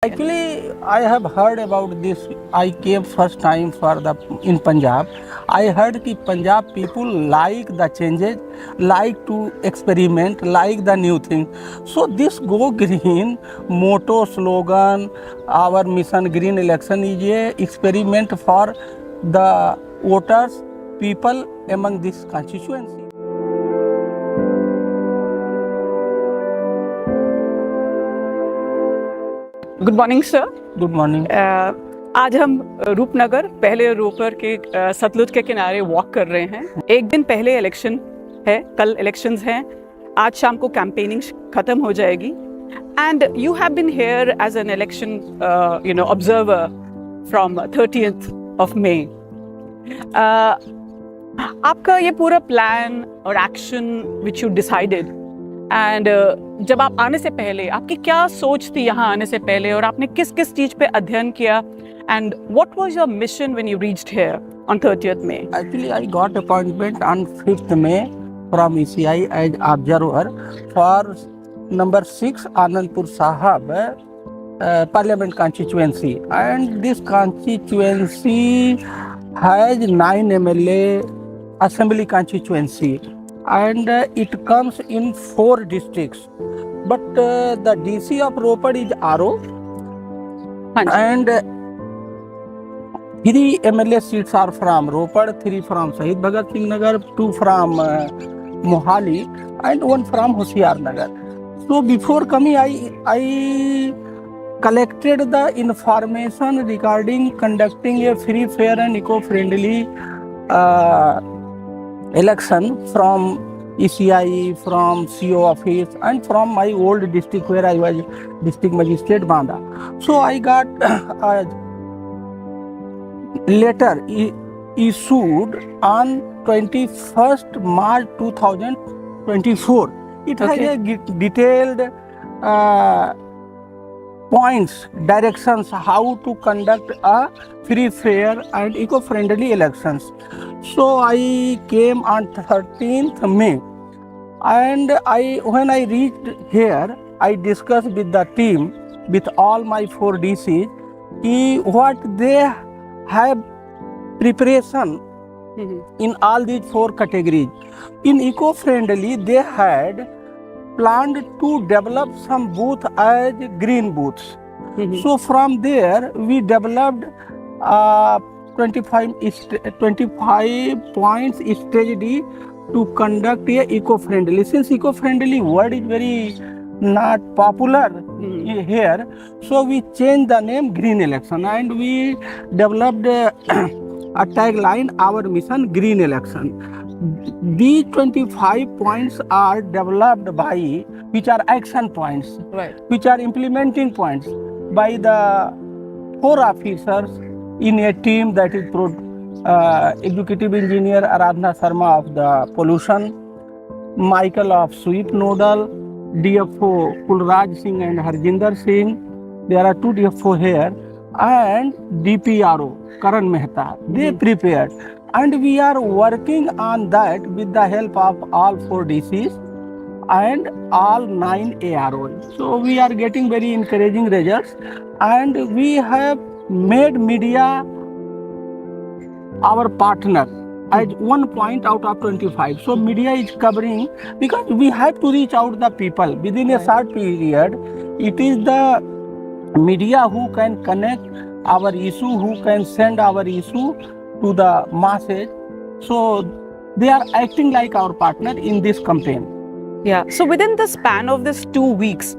Actually, I have heard about this. I came first time in Punjab. I heard that Punjab people like the changes, like to experiment, like the new thing. So this Go Green motto slogan, our mission Green Election is a experiment for the voters, people among this constituency. Good morning sir. Good morning. आज हम रूपनगर पहले रोपर के सतलुज के किनारे walk कर रहे हैं। एक दिन पहले इलेक्शन है, कल इलेक्शंस हैं, आज शाम को कैंपेनिंग खत्म हो जाएगी। And you have been here as an election observer from 30th of May। आपका ये पूरा प्लान और action which you decided and जब आप आने से पहले आपकी क्या सोच थी यहाँ आने से पहले, और आपने किस किस चीज पे अध्ययन किया, and what was your mission when you reached here on 30th May? Actually, I got appointment on 5th May from ECI as observer for number 6 Anandpur Sahab Parliament constituency, and this constituency has 9 MLA assembly constituency, and it comes in 4 districts, but the DC of Ropar is RO, and 3 MLA seats are from Ropar, 3 from Shahid Bhagat Singh Nagar, 2 from Mohali, and 1 from Hoshiar Nagar. So before coming, I collected the information regarding conducting a free, fair and eco-friendly election from ECI, from CO office, and from my old district where I was district magistrate Banda. So I got a letter issued on 21st March 2024. It has a detailed points, directions how to conduct a free, fair and eco-friendly elections. So I came on 13th May, and when I reached here, I discussed with the team, with all my 4 DCs, what they have preparation in all these 4 categories. In eco-friendly, they had planned to develop some booth as green booths. So from there, we developed 25 points strategy to conduct a eco-friendly. Since eco-friendly word is very not popular here, so we changed the name Green Election, and we developed a tagline, our mission Green Election. These 25 points are developed by, which are action points, Right. which are implementing points by the 4 officers in a team, that is Executive Engineer Aradhana Sharma of the Pollution, Michael of Sweep Nodal, DFO Kulraj Singh and Harjinder Singh. There are 2 DFO here, and DPRO Karan Mehta. They prepared, and we are working on that with the help of all 4 DCs and all 9 AROs. So we are getting very encouraging results, and we have made media our partner as 1 point out of 25. So media is covering, because we have to reach out the people within a short period. It is the media who can connect our issue, who can send our issue to the masses. So they are acting like our partner in this campaign. Yeah. So within the span of this 2 weeks,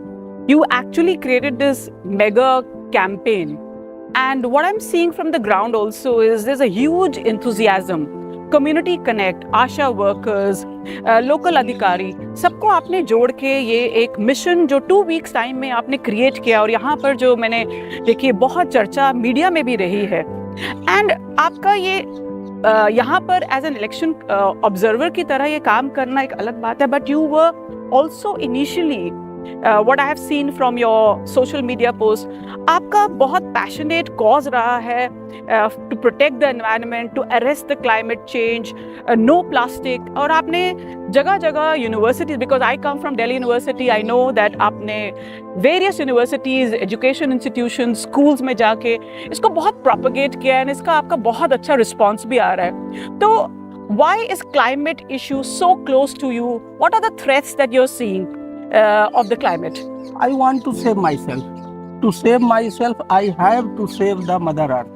you actually created this mega campaign. And what I'm seeing from the ground also is there's a huge enthusiasm, community connect, Asha workers, local अधिकारी, सबको आपने जोड़ के ये एक mission जो 2 weeks time में आपने क्रिएट किया, और यहाँ पर जो मैंने देखिए बहुत चर्चा मीडिया में भी रही है। एंड आपका ये यहाँ पर एज एन इलेक्शन ऑब्जर्वर की तरह ये काम करना एक अलग बात है, but you were also initially what I have seen from your social media posts, आपका बहुत passionate cause रहा है to protect the environment, to arrest the climate change, no plastic. और आपने जगह जगह universities, because I come from Delhi University, I know that आपने various universities, education institutions, schools में जाके इसको बहुत propagate किया है, and इसका आपका बहुत अच्छा response भी आ रहा है. तो why is climate issue so close to you? What are the threats that you're seeing of the climate? I want to save myself. To save myself, I have to save the Mother Earth.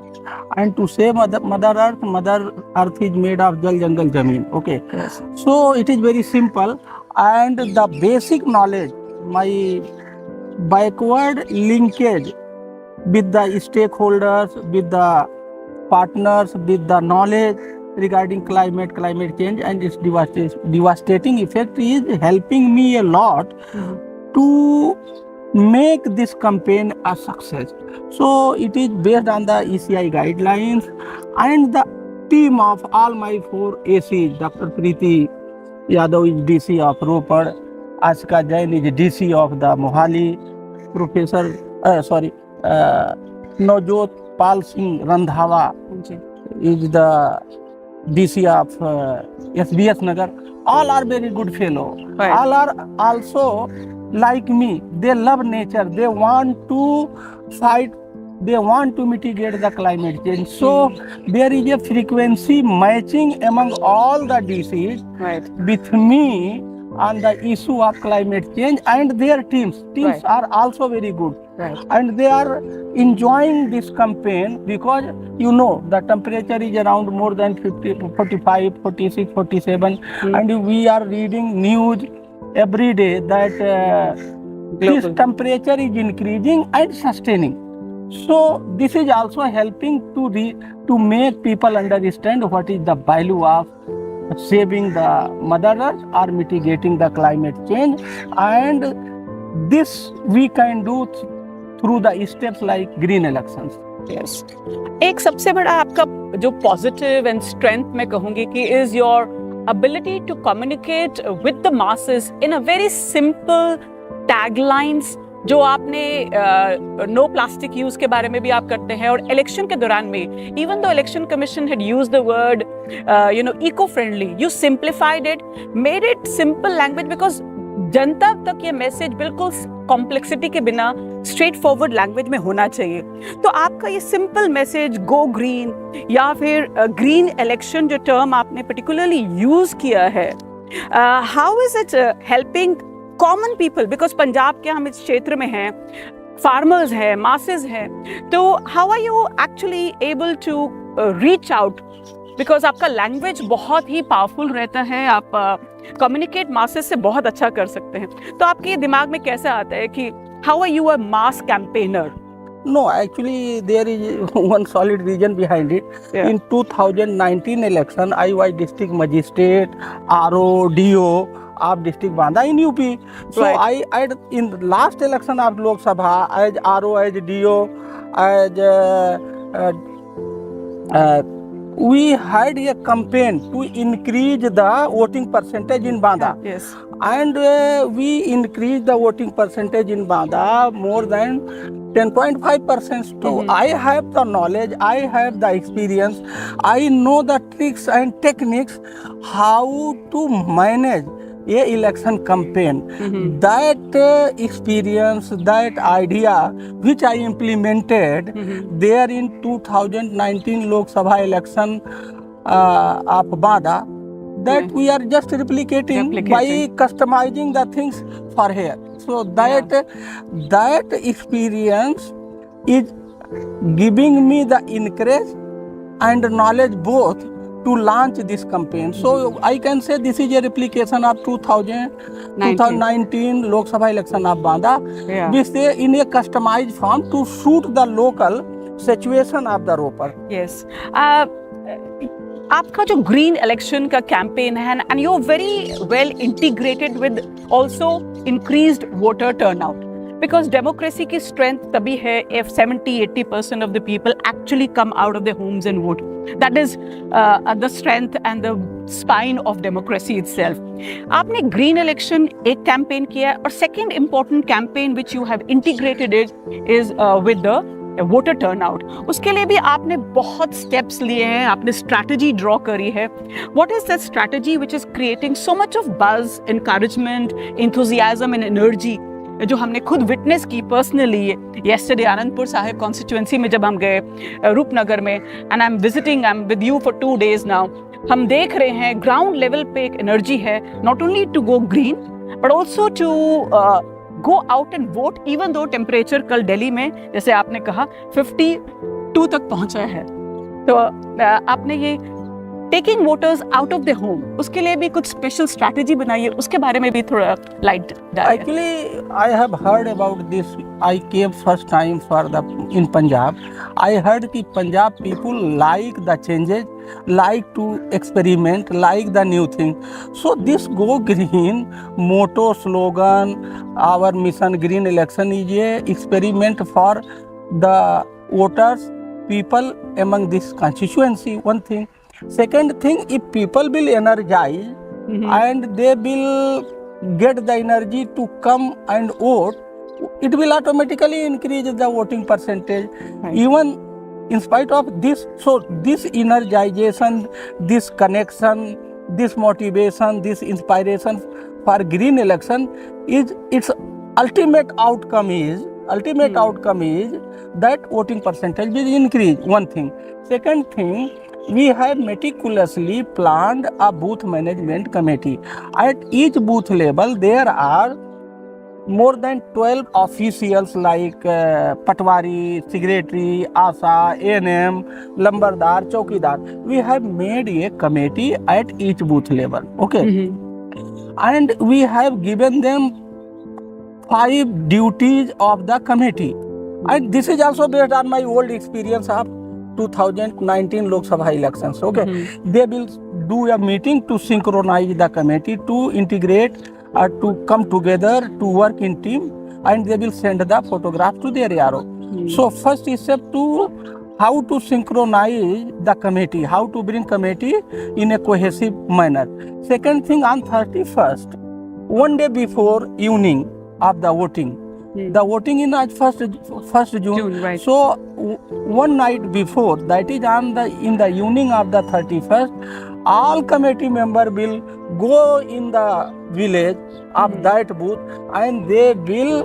And to save Mother Earth is made of Jal, Jangal, Zameen. Okay. Yes. So it is very simple. And the basic knowledge, my backward linkage with the stakeholders, with the partners, with the knowledge regarding climate change and its devastating effect is helping me a lot to make this campaign a success. So it is based on the ECI guidelines and the team of all my 4 ACs. Dr. Preeti Yadav is DC of Ropar, Ashika Jain is DC of the Mohali, Professor Navjot Pal Singh Randhawa is the DC of SBS Nagar. All are very good fellow. Right. All are also like me. They love nature. They want to fight. They want to mitigate the climate change. So there is a frequency matching among all the DCs Right. with me on the issue of climate change and their teams. Teams Right. are also very good. Right. And they are enjoying this campaign because the temperature is around more than 50, 45, 46, 47 and we are reading news every day that this Global. temperature is increasing and sustaining. So this is also helping to make people understand what is the value of saving the Mother Earth or mitigating the climate change, and this we can do through the steps like green elections. Yes. एक सबसे बड़ा आपका जो positive and strength मैं कहूँगी कि is your ability to communicate with the masses in a very simple taglines जो आपने नो प्लास्टिक यूज के बारे में भी आप करते हैं और इलेक्शन के दौरान में even though election commission had used the word eco friendly, you simplified it, made it simple language because जनता तक ये मैसेज बिल्कुल कॉम्प्लेक्सिटी के बिना स्ट्रेट फॉरवर्ड लैंग्वेज में होना चाहिए. तो आपका ये सिंपल मैसेज गो ग्रीन या फिर ग्रीन इलेक्शन जो टर्म आपने पर्टिकुलरली यूज किया है, how is it helping common people, because Punjab के हम इस क्षेत्र में हैं, फार्मर्स हैं, मासेस हैं, तो how are you actually able to reach out, because आपका लैंग्वेज बहुत ही पावरफुल रहता है, आप कम्युनिकेट मासेस से बहुत अच्छा कर सकते हैं. तो आपके दिमाग में कैसे आता है कि how are you a mass campaigner? No, actually there is one solid reason behind it. Yeah. In 2019 election, I was district magistrate, RO, DO of district Banda in UP. So Right. I in last election of Lok Sabha as RO, as DO, as we had a campaign to increase the voting percentage in Banda. Yes. And we increased the voting percentage in Banda more than 10.5%. So I have the knowledge, I have the experience, I know the tricks and techniques how to manage a election campaign. That experience, that idea which I implemented there in 2019 Lok Sabha election of Banda, that we are just replicating by customizing the things for here. So that experience is giving me the encourage and knowledge both to launch this campaign. So I can say this is a replication of 2019 Lok Sabha election of Banda, Yeah. which they in a customized form to suit the local situation of the Ropar. Yes. आपका जो green election का campaign है and you are very well integrated with also increased voter turnout, Because democracy की strength तभी है if 70-80% of the people actually come out of their homes and vote. That is the strength and the spine of democracy itself. आपने green election एक campaign किया है, और second important campaign which you have integrated it is with the voter turnout. उसके लिए भी आपने बहुत स्टेप्स लिए हैं, आपने स्ट्रैटेजी ड्रॉ करी है. What is that strategy which is creating so much of buzz, encouragement, enthusiasm and energy, जो हमने खुद विटनेस की personally yesterday Anandpur Sahib constituency में जब हम गए रूपनगर में, and I am visiting, I am with you for 2 days now. हम देख रहे हैं ग्राउंड लेवल पे एक एनर्जी है, not only to go green but also to go out and vote, even though temperature कल दिल्ली में जैसे आपने कहा 52 तक पहुंचा है. तो आपने ये taking voters out of the home, उसके लिए भी कुछ स्पेशल स्ट्रैटेजी बनाई है, उसके बारे में भी थोड़ा लाइट डालिए. Actually, I have heard about this. I came first time in Punjab. I heard that Punjab people like the changes, like to experiment, like the new thing. So this Go Green motto, slogan, our mission Green Election is a experiment for the voters, people among this constituency. One thing. Second thing, if people will energize and they will get the energy to come and vote, it will automatically increase the voting percentage. Right. Even in spite of this, so this energization, this connection, this motivation, this inspiration for green election is its ultimate outcome is that voting percentage will increase. One thing. Second thing, we have meticulously planned a booth management committee. At each booth level, there are more than 12 officials like Patwari, Secretary, ASA, ANM, Lambardar, Chowkidar. We have made a committee at each booth level. Okay. And we have given them 5 duties of the committee. And this is also based on my old experience of 2019 Lok Sabha elections. Okay. They will do a meeting to synchronize the committee, to integrate, to come together, to work in team, and they will send the photograph to their ARO. So first step to how to synchronize the committee, how to bring committee in a cohesive manner. Second thing, on 31st, one day before evening of the voting, the voting in first June. Right. So one night before, that is in the evening of the 31st, all committee member will go in the village of that booth, and they will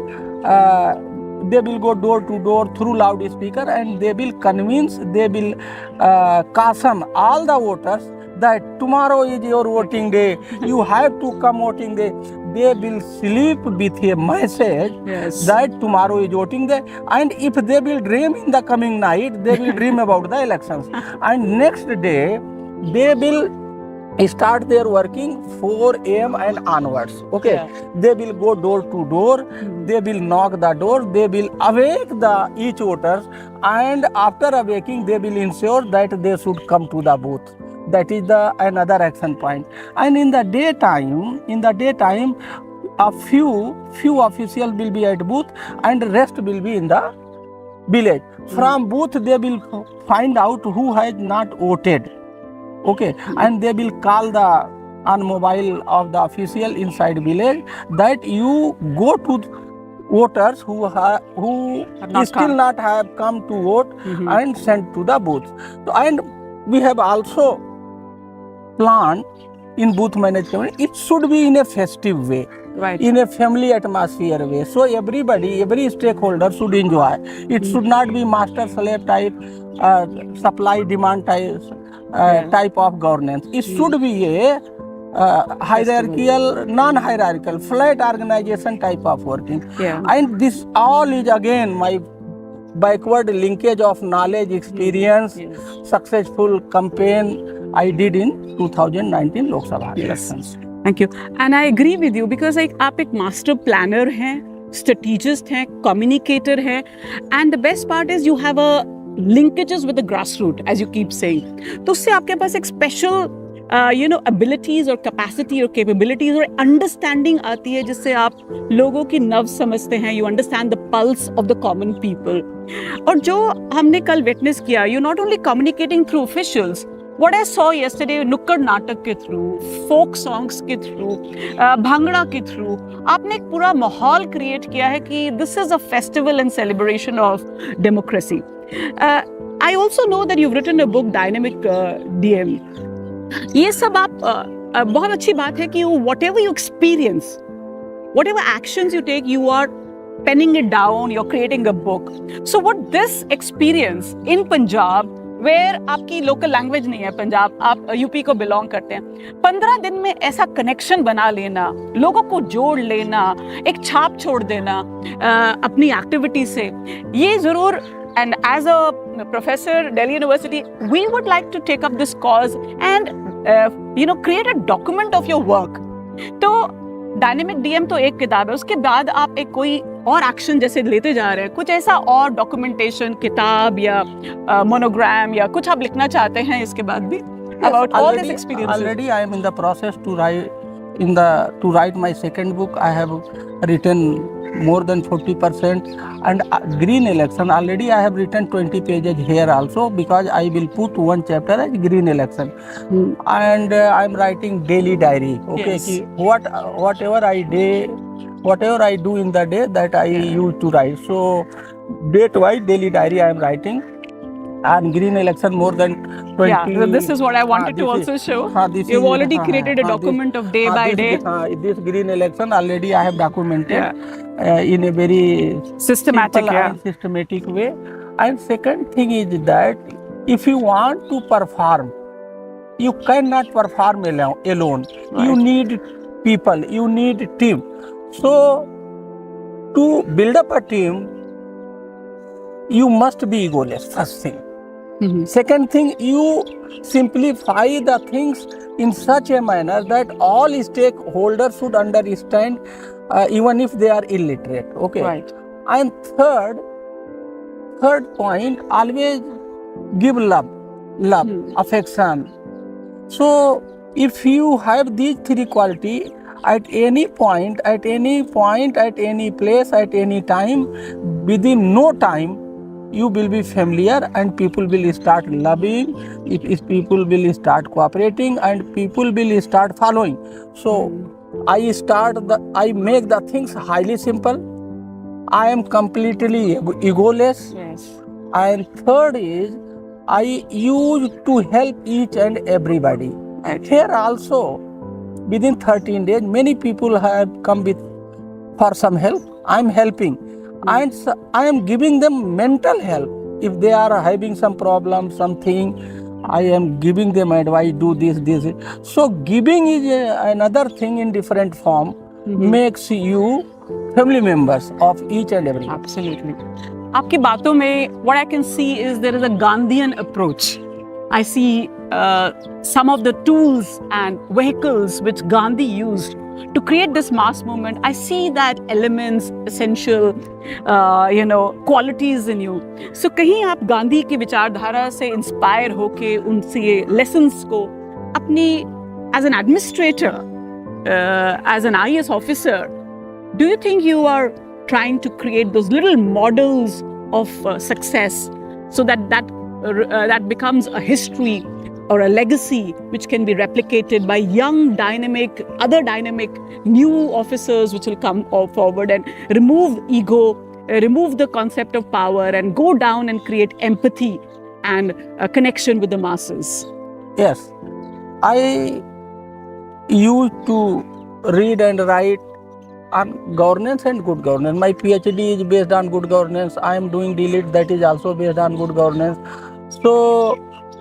go door to door through loudspeaker, and they will convince, they will caution all the voters that tomorrow is your voting day, you have to come voting day. They will sleep with a message that tomorrow is voting day, and if they will dream in the coming night, they will dream about the elections, and next day they will start their working 4 a.m. and onwards. Okay. They will go door to door, they will knock the door, they will awake each voters, and after awaking they will ensure that they should come to the booth. That is another action point. And in the daytime, a few officials will be at booth, and rest will be in the village. From booth they will find out who has not voted. Okay, and they will call on mobile of the official inside village that you go to voters who still not have come to vote and sent to the booth. So, and we have also planned in booth management, it should be in a festive way, Right. in a family atmosphere way. So every stakeholder should enjoy. It should not be master slave type, supply demand type of governance. It should be a hierarchical, non-hierarchical, flat organization type of working. Yeah. And this all is again my backward linkage of knowledge, experience, successful campaign I did in 2019 Lok Sabha elections. Thank you. And I agree with you because आप एक master planner हैं, strategist हैं, communicator हैं, and the best part is you have a linkages with the grassroots, as you keep saying. तो उससे आपके पास एक special abilities और capacity और capabilities और understanding आती है जिससे आप लोगों की नब्ज समझते हैं. You understand the pulse of the common people. और जो हमने कल witness किया, you're not only communicating through officials. What I saw yesterday, नुक्कड़ नाटक के through, folk songs के through, भांगड़ा के through, आपने एक पूरा माहौल create किया है कि this is a festival and celebration of democracy. I also know that you've written a book, Dynamic DM. ये सब आप बहुत अच्छी बात है कि whatever you experience, whatever actions you take, you are penning it down, you're creating a book. So what this experience in Punjab, where आपकी local language नहीं है पंजाब, आप यूपी को belong करते हैं, 15 दिन में ऐसा connection बना लेना, लोगों को जोड़ लेना, एक छाप छोड़ देना अपनी activity से, ये ज़रूर. And as a professor, Delhi University, we would like to take up this cause and create a document of your work. तो डायनेमिक डीएम तो एक किताब है, उसके बाद आप एक कोई और एक्शन जैसे लेते जा रहे हैं, कुछ ऐसा और डॉक्यूमेंटेशन, किताब या मोनोग्राम या कुछ आप लिखना चाहते हैं इसके बाद भी about all this experience? Already I am in the process to write my second book. I have written more than 40%, and green election already I have written 20 pages here also, because I will put one chapter as green election. And I am writing daily diary. Okay, Yes. ki whatever I do in the day, that I used to write. So date wise daily diary I am writing, and green election more than 20. Yeah, so this is what I wanted to also show. You've already created a document of day by day. This green election already I have documented in a very Systematic, simple and systematic way. And second thing is that if you want to perform, you cannot perform alone. Right. You need people, you need team. So to build up a team, you must be egoless, first thing. Mhm. Second thing, you simplify the things in such a manner that all stakeholders should understand, even if they are illiterate. Okay. Right. And third point, always give love, affection. So if you have these three qualities, at any point, at any place, at any time, within no time, you will be familiar, and people will start loving, if people will start cooperating, and people will start following. So I make the things highly simple. I am completely egoless. Yes. And third is, I use to help each and everybody. And here also, within 13 days, many people have come for some help. I am helping. And I am giving them mental help. If they are having some problem, something, I am giving them advice, do this. So giving is another thing in different form, makes you family members of each and every. Absolutely. आपकी बातों में what I can see is there is a Gandhian approach. I see some of the tools and vehicles which Gandhi used to create this mass movement. I see that elements, essential, qualities in you. So कहीं आप गांधी की विचारधारा से inspire होके उनसे lessons को अपनी as an administrator, as an IAS officer, do you think you are trying to create those little models of success so that becomes a history or a legacy which can be replicated by young, other dynamic new officers which will come forward and remove ego, remove the concept of power, and go down and create empathy and a connection with the masses? Yes, I used to read and write on governance and good governance. My PhD is based on good governance. I am doing DLIT, that is also based on good governance. So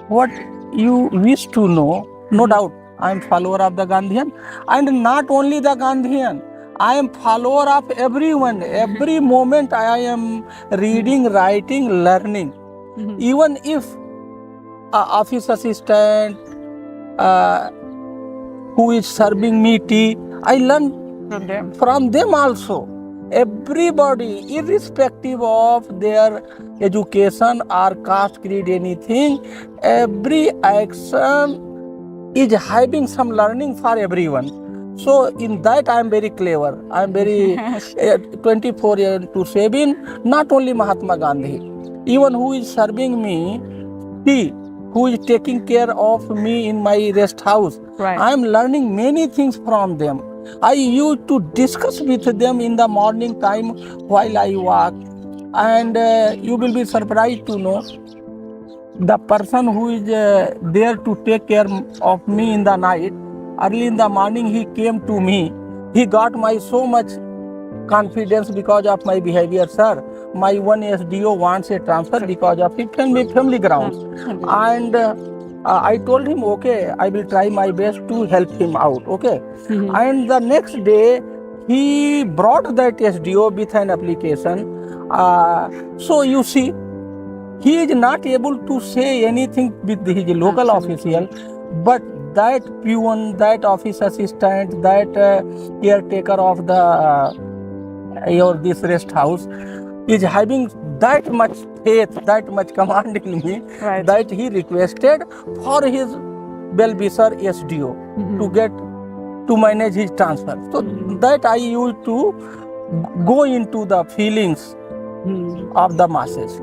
what you wish to know, no doubt, I am follower of the Gandhian, and not only the Gandhian, I am follower of everyone. Every moment I am reading, writing, learning. Even if office assistant who is serving me tea, I learn from them also. Everybody, irrespective of their education or caste, creed, anything, every action is having some learning for everyone. So in that I am very clever. I am very 24 years to Sebin, not only Mahatma Gandhi, even who is serving me, he who is taking care of me in my rest house. Right. I am learning many things from them. I used to discuss with them in the morning time while I walk, and you will be surprised to know the person who is there to take care of me in the night, early in the morning he came to me. He got my so much confidence because of my behavior, sir. My one SDO wants a transfer because of his family grounds. And I told him, okay, I will try my best to help him out, okay. And the next day, he brought that SDO with an application. So you see, he is not able to say anything with his local official, but that peon, that office assistant, that caretaker of the your this rest house is having that much faith, that much command in me, Right. that he requested for his well-wisher SDO to get to manage his transfer. So that I used to go into the feelings of the masses.